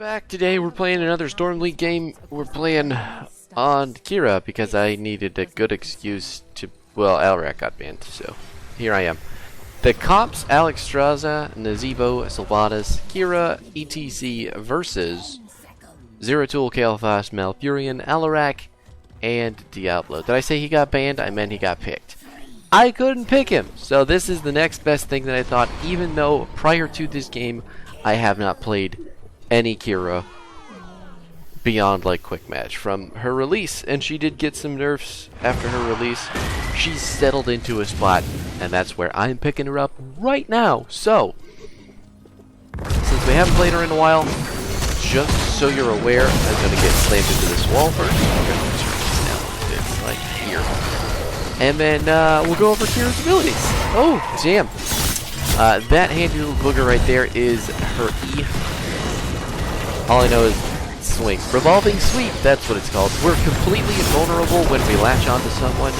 Back today. We're playing another Storm League game. We're playing on Qhira because I needed a good excuse to. Well, Alrak got banned, so here I am. The comps: Alex Straza, Nazeebo, Sylvanas, Qhira, etc. versus Zeratul, Kael'thas, Malfurion, Alarak, and Diablo. Did I say he got banned? I meant he got picked. I couldn't pick him, so this is the next best thing that I thought, even though prior to this game I have not played any Qhira beyond like quick match from her release, and she did get some nerfs after her release. She's settled into a spot, and that's where I'm picking her up right now. So since we haven't played her in a while, just so you're aware, I'm gonna get slammed into this wall first. I'm gonna turn this down. It's like here, and then we'll go over Qhira's abilities. Oh damn, that handy little booger right there is her E. All I know is swing. Revolving sweep, that's what it's called. We're completely invulnerable when we latch onto someone.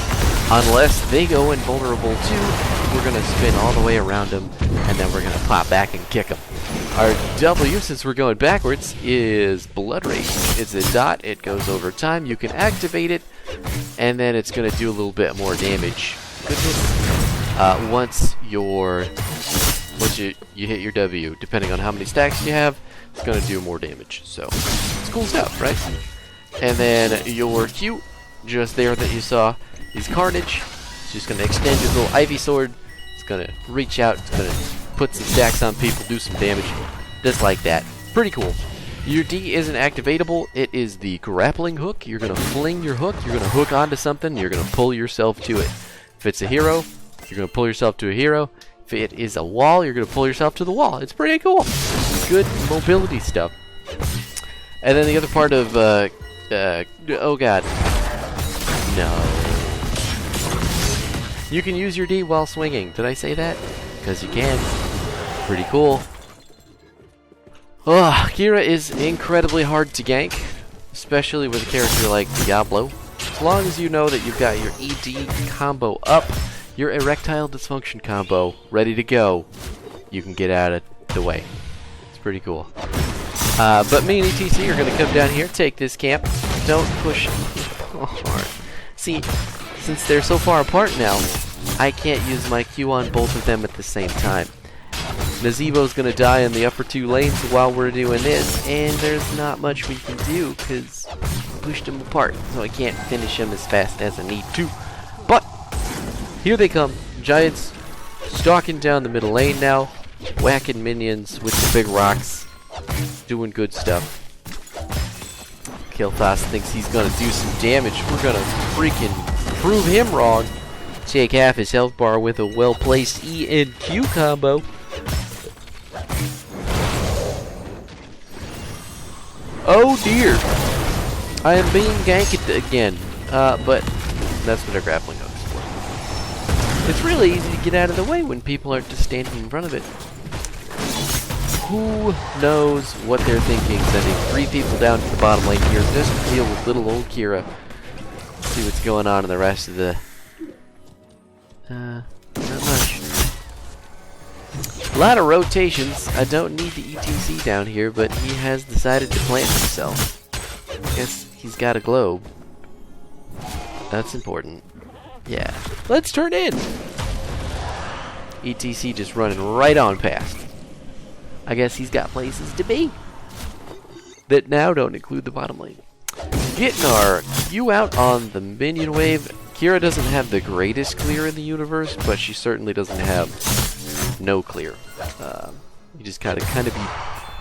Unless they go invulnerable too, we're going to spin all the way around them, and then we're going to pop back and kick them. Our W, since we're going backwards, is Blood Rage. It's a dot, it goes over time. You can activate it, and then it's going to do a little bit more damage. Once you hit your W, depending on how many stacks you have, it's going to do more damage. So it's cool stuff, right? And then your Q, just there that you saw, is Carnage. It's just going to extend your little Ivy Sword. It's going to reach out. It's going to put some stacks on people, do some damage, just like that. Pretty cool. Your D isn't activatable. It is the grappling hook. You're going to fling your hook. You're going to hook onto something. You're going to pull yourself to it. If it's a hero, you're going to pull yourself to a hero. If it is a wall, you're going to pull yourself to the wall. It's pretty cool. Good mobility stuff. And then the other part of, oh god. No. You can use your D while swinging. Did I say that? Because you can. Pretty cool. Oh, Qhira is incredibly hard to gank, especially with a character like Diablo. As long as you know that you've got your ED combo up, your erectile dysfunction combo ready to go, you can get out of the way. It's pretty cool. But me and ETC are going to come down here, take this camp. Don't push hard. See, since they're so far apart now, I can't use my Q on both of them at the same time. Nazeebo's going to die in the upper two lanes while we're doing this, and there's not much we can do because I pushed them apart, so I can't finish them as fast as I need to. But here they come. Giants stalking down the middle lane now, whacking minions with the big rocks, doing good stuff. Kael'thas thinks he's gonna do some damage. We're gonna freaking prove him wrong. Take half his health bar with a well-placed E and Q combo. Oh dear! I am being ganked again, but that's what our grappling hook is for. It's really easy to get out of the way when people are just standing in front of it. Who knows what they're thinking, sending 3 people down to the bottom lane here just to deal with little old Qhira. See what's going on in the rest of the... not much. A lot of rotations. I don't need the ETC down here, but he has decided to plant himself. I guess he's got a globe. That's important. Yeah. Let's turn in! ETC just running right on past. I guess he's got places to be that now don't include the bottom lane. Getting our Q out on the minion wave. Qhira doesn't have the greatest clear in the universe, but she certainly doesn't have no clear. You just gotta kind of be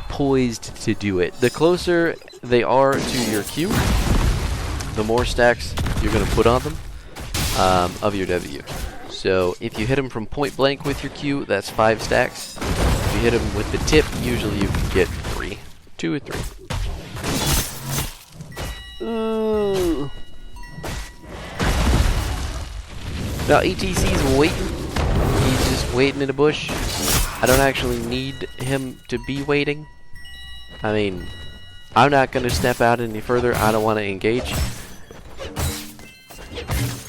poised to do it. The closer they are to your Q, the more stacks you're gonna put on them of your W. So if you hit them from point blank with your Q, that's 5 stacks. If you hit them with the tip, usually you can get 3. 2 or 3. Ooh. Now ETC's waiting. He's just waiting in a bush. I don't actually need him to be waiting. I mean, I'm not going to step out any further. I don't want to engage.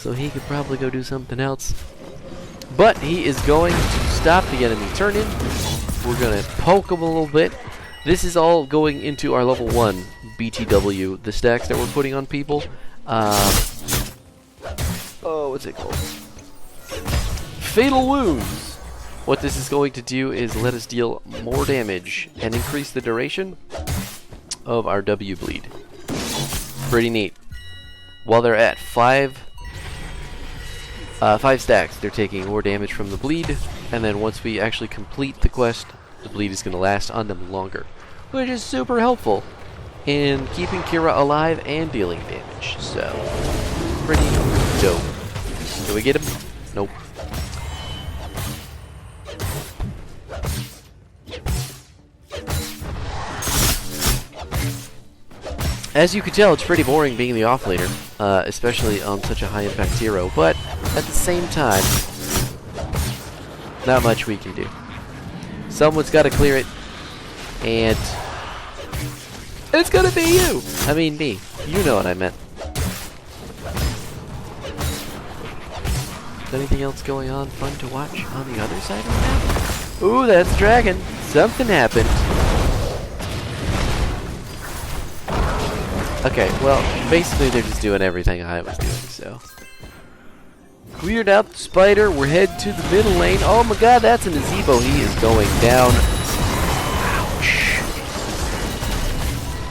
So he could probably go do something else. But he is going to stop the enemy turn in. We're going to poke him a little bit. This is all going into our level 1 BTW, the stacks that we're putting on people. Oh, what's it called? Fatal Wounds! What this is going to do is let us deal more damage and increase the duration of our W bleed. Pretty neat. While they're at 5 stacks, they're taking more damage from the bleed, and then once we actually complete the quest, the bleed is going to last on them longer, which is super helpful in keeping Qhira alive and dealing damage. So, pretty dope. Do we get him? Nope. As you can tell, it's pretty boring being the offlaner, especially on such a high impact hero, but at the same time, not much we can do. Someone's got to clear it, and it's gonna be you! I mean me. You know what I meant. Is anything else going on fun to watch on the other side of the map? Ooh, that's dragon. Something happened. Okay, well, basically they're just doing everything I was doing, so. Cleared out the spider, we're heading to the middle lane. Oh my god, that's an Azebo, he is going down. Ouch.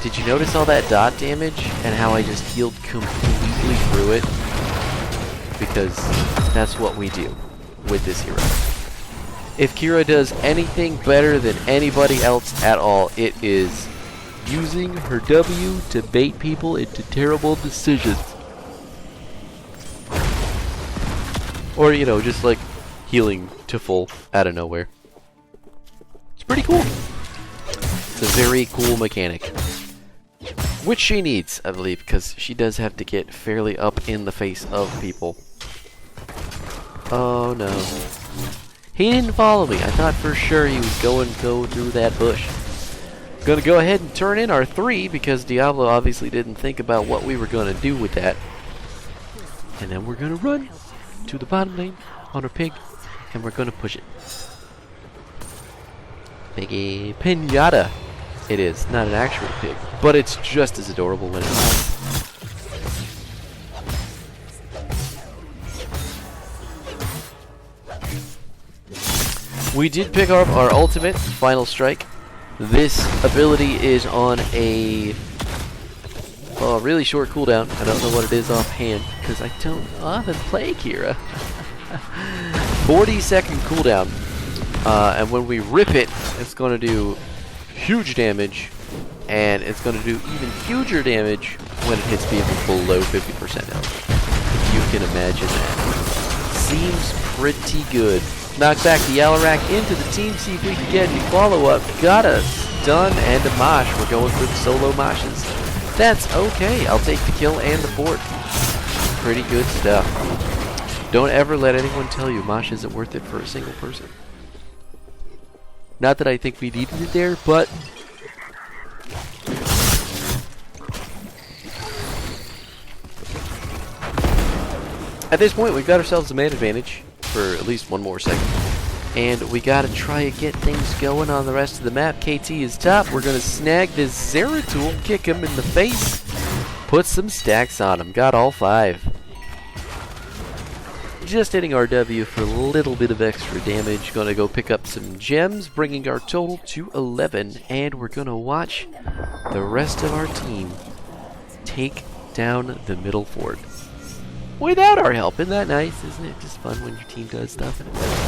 Did you notice all that dot damage and how I just healed completely through it? Because that's what we do with this hero. If Qhira does anything better than anybody else at all, it is using her W to bait people into terrible decisions. Or, you know, just like healing to full out of nowhere. It's pretty cool. It's a very cool mechanic. Which she needs, I believe, because she does have to get fairly up in the face of people. Oh no. He didn't follow me. I thought for sure he was going to go through that bush. Gonna go ahead and turn in our 3 because Diablo obviously didn't think about what we were gonna do with that. And then we're gonna run to the bottom lane on our pig and we're gonna push it. Piggy pinata. It is, not an actual pig, but it's just as adorable when it's alive. We did pick up our ultimate, Final Strike. This ability is on a really short cooldown. I don't know what it is offhand because I don't often play Qhira. 40-second cooldown, and when we rip it, it's going to do huge damage, and it's going to do even huger damage when it hits people below 50% health. If you can imagine that. Seems pretty good. Knock back the Alarak into the team, see if we can get any follow-up. Got a stun and a mosh. We're going for the solo moshes. That's okay. I'll take the kill and the fort. Pretty good stuff. Don't ever let anyone tell you mosh isn't worth it for a single person. Not that I think we needed it there, but at this point, we've got ourselves a man advantage for at least one more second. And we gotta try and get things going on the rest of the map. KT is top. We're gonna snag this Zeratul, kick him in the face, put some stacks on him. Got all 5. Just hitting our W for a little bit of extra damage. Gonna go pick up some gems, bringing our total to 11. And we're gonna watch the rest of our team take down the middle fort without our help. Isn't that nice? Isn't it just fun when your team does stuff and it works?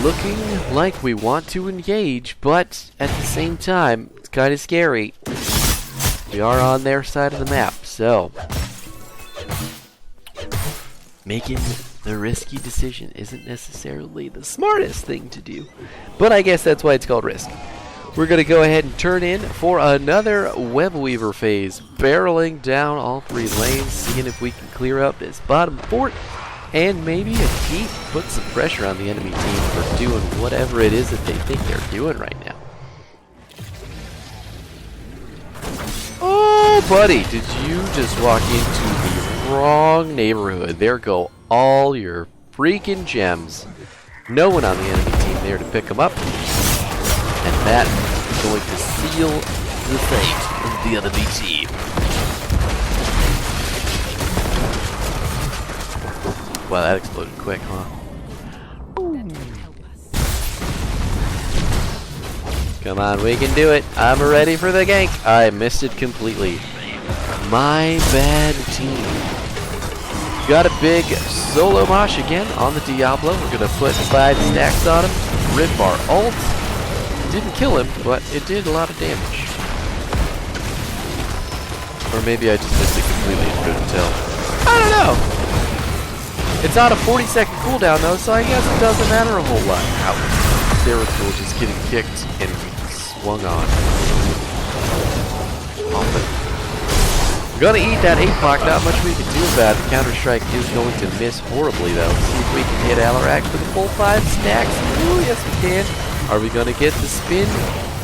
Looking like we want to engage, but at the same time, it's kind of scary. We are on their side of the map, so making the risky decision isn't necessarily the smartest thing to do, but I guess that's why it's called risk. We're going to go ahead and turn in for another Web Weaver phase, barreling down all 3 lanes, seeing if we can clear up this bottom fort, and maybe if Pete puts some pressure on the enemy team for doing whatever it is that they think they're doing right now. Oh, buddy, did you just walk into the wrong neighborhood? There go all your freaking gems. No one on the enemy team there to pick them up. And that going to seal the fate of the enemy team. Wow, that exploded quick, huh? Come on, we can do it. I'm ready for the gank. I missed it completely. My bad team. Got a big solo mosh again on the Diablo. We're gonna put 5 stacks on him. Rip our ult. Didn't kill him, but it did a lot of damage. Or maybe I just missed it completely and couldn't tell. I don't know. It's on a 40-second cooldown though, so I guess it doesn't matter a whole lot. Ouch. Cyril just getting kicked and swung on. We're gonna eat that 8-pack, not much we can do about it. Counter-Strike is going to miss horribly though. See if we can hit Alarak for the full 5 stacks. Ooh, yes we can. Are we gonna get the spin?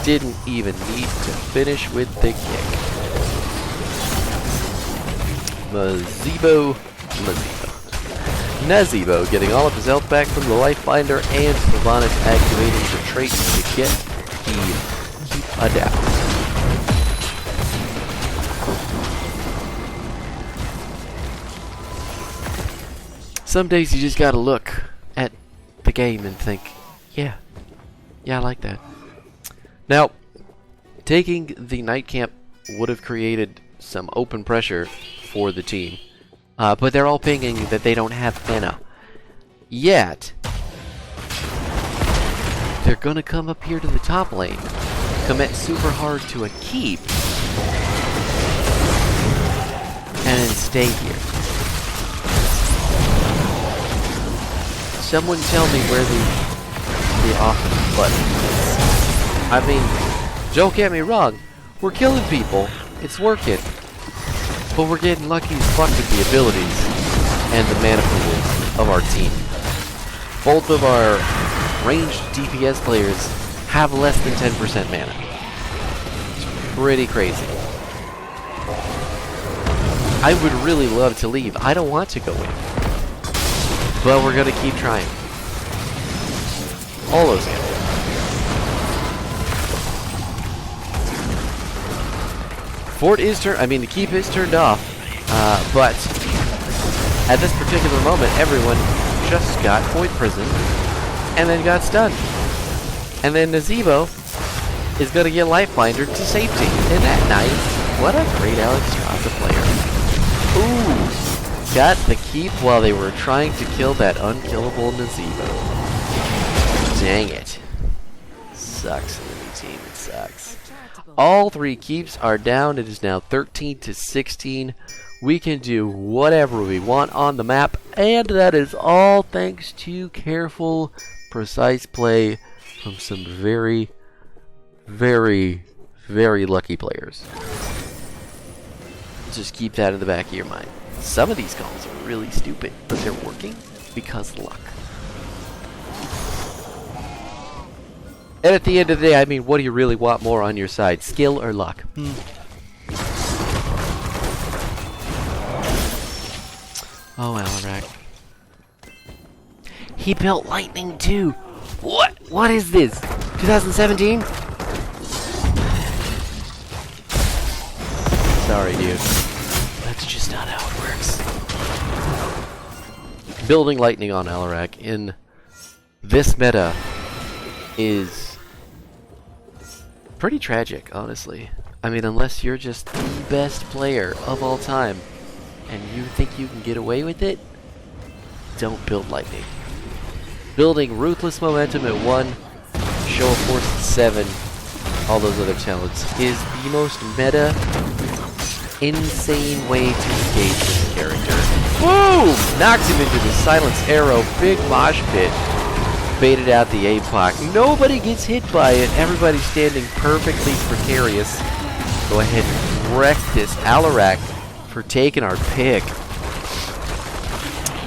Didn't even need to finish with the kick. Nazebo getting all of his health back from the Lifebinder, and Sylvanas activating the trait to get the keep down. Some days you just gotta look at the game and think, yeah, I like that. Now, taking the night camp would have created some open pressure for the team. But they're all pinging that they don't have mana. Yet, they're gonna come up here to the top lane, commit super hard to a keep, and then stay here. Someone tell me where the off button is. I mean, don't get me wrong, we're killing people, it's working. But we're getting lucky as fuck with the abilities and the mana pools of our team. Both of our ranged DPS players have less than 10% mana. It's pretty crazy. I would really love to leave. I don't want to go in. But we're gonna keep trying. All those animals. The keep is turned off, but at this particular moment, everyone just got point prisoned and then got stunned. And then Nazebo is going to get Lifebinder to safety. Isn't that nice? What a great Alexstrasza player. Ooh, got the keep while they were trying to kill that unkillable Nazebo. Dang it. Sucks, team, it sucks. All 3 keeps are down. It is now 13-16. We can do whatever we want on the map, and that is all thanks to careful, precise play from some very, very, very lucky players. Just keep that in the back of your mind. Some of these calls are really stupid, but they're working because of luck. And at the end of the day, I mean, what do you really want more on your side? Skill or luck? Oh, Alarak. He built lightning too! What? What is this? 2017? Sorry, dude. That's just not how it works. Building lightning on Alarak in this meta is pretty tragic, honestly. I mean, unless you're just the best player of all time and you think you can get away with it, don't build lightning. Building ruthless momentum at 1, show of force at 7, all those other talents is the most meta, insane way to engage with the character. Boom! Knocked him into the silence arrow, big mosh pit. Baited out the APOC. Nobody gets hit by it. Everybody's standing perfectly precarious. Go ahead and wreck this Alarak for taking our pick.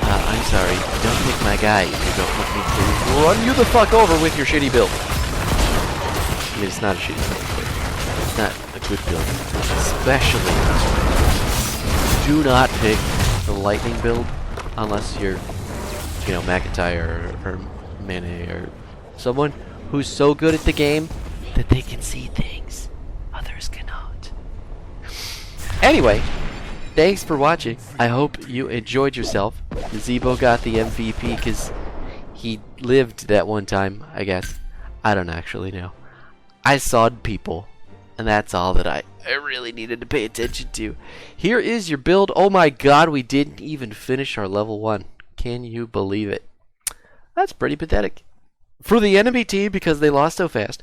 I'm sorry. Don't pick my guy if you don't want me to run you the fuck over with your shitty build. I mean, it's not a shitty build. It's not a good build. Especially do not pick the lightning build unless you're, you know, McIntyre or Mane or someone who's so good at the game that they can see things others cannot. Anyway, thanks for watching. I hope you enjoyed yourself. Zebo got the MVP because he lived that one time, I guess. I don't actually know. I sawed people, and that's all that I really needed to pay attention to. Here is your build. Oh my god, we didn't even finish our level 1. Can you believe it? That's pretty pathetic. For the enemy team, because they lost so fast,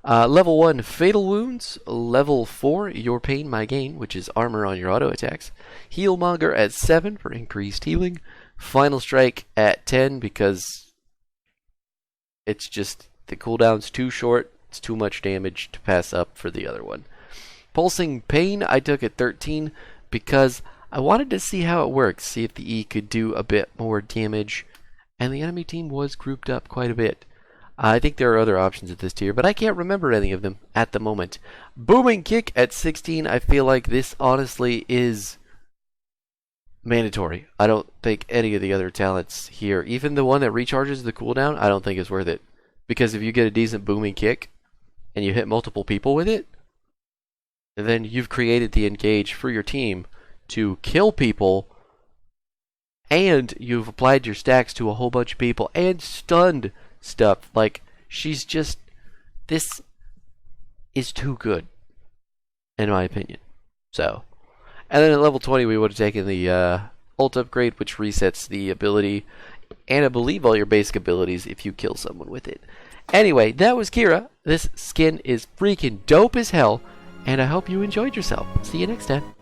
level 1, Fatal Wounds. Level 4, Your Pain, My Gain, which is armor on your auto attacks. Healmonger at 7 for increased healing. Final Strike at 10 because it's just, the cooldown's too short. It's too much damage to pass up for the other one. Pulsing Pain, I took at 13 because I wanted to see how it works, see if the E could do a bit more damage, and the enemy team was grouped up quite a bit. I think there are other options at this tier, but I can't remember any of them at the moment. Booming Kick at 16, I feel like this honestly is mandatory. I don't think any of the other talents here, even the one that recharges the cooldown, I don't think is worth it. Because if you get a decent Booming Kick, and you hit multiple people with it, then you've created the engage for your team to kill people, and you've applied your stacks to a whole bunch of people, and stunned stuff. Like, she's just, this is too good, in my opinion. So, and then at level 20 we would have taken the ult upgrade, which resets the ability, and I believe all your basic abilities if you kill someone with it. Anyway, that was Qhira. This skin is freaking dope as hell, and I hope you enjoyed yourself. See you next time.